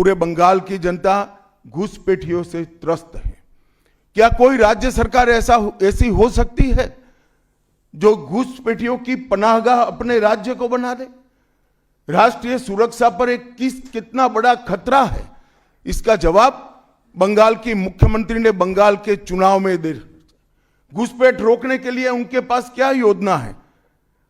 पूरे बंगाल की जनता घुसपैठियों से त्रस्त है। क्या कोई राज्य सरकार ऐसी हो सकती है जो घुसपैठियों की पनाहगाह अपने राज्य को बना दे? राष्ट्रीय सुरक्षा पर एक कितना बड़ा खतरा है, इसका जवाब बंगाल की मुख्यमंत्री ने बंगाल के चुनाव में दे। घुसपैठ रोकने के लिए उनके पास क्या योजना है?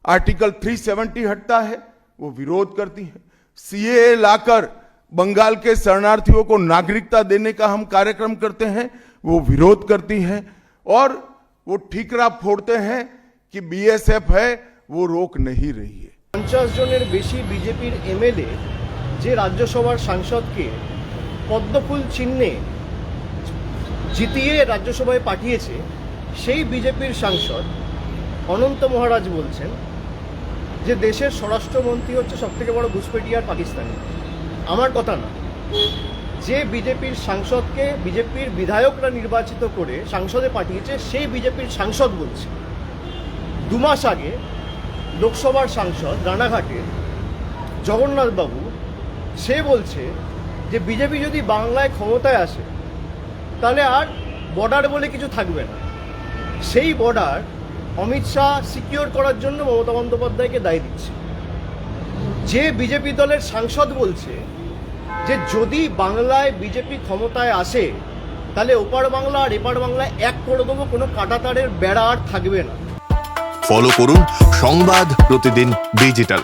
आर्टिकल 370 हटता है, वो विरोध करती है। सीएए लाकर बंगाल के शरणार्थियों को नागरिकता देने का हम कार्यक्रम करते हैं, वो विरोध करती हैं। और वो ठीकरा फोड़ते हैं कि बीएसएफ है, वो रोक नहीं रही है। 50 জনের বেশি বিজেপির এমএলএ যে রাজ্যসভার সাংসদকে পদ্মফুল চিহ্নে জিতিয়ে রাজ্যসভায় পাঠিয়েছে, সেই বিজেপির সাংসদ অনন্ত মহারাজ বলছেন যে দেশের স্বরাষ্ট্রমন্ত্রী হচ্ছে সবথেকে বড় ঘুষপেটি আর পাকিস্তানি। আমার কথা না, যে বিজেপির সাংসদকে বিজেপির বিধায়করা নির্বাচিত করে সংসদে পাঠিয়েছে সেই বিজেপির সাংসদ বলছে। 2 মাস আগে লোকসভার সাংসদ রানাঘাটের জগন্নাথবাবু সে বলছে যে বিজেপি যদি বাংলায় ক্ষমতায় আসে তাহলে আর বর্ডার বলে কিছু থাকবে না। সেই বর্ডার অমিত শাহ সিকিউর করার জন্য মমতা বন্দ্যোপাধ্যায়কে দায়ী দিচ্ছে। যে বিজেপি দলের সাংসদ বলছে যে যদি বাংলায় বিজেপি ক্ষমতায় আসে তাহলে ওপার বাংলা আর এপার বাংলায় এক করে দেবো, কোনো কাঁটাতারের বেড়া আর থাকবে না। ফলো করুন সংবাদ প্রতিদিন ডিজিটাল।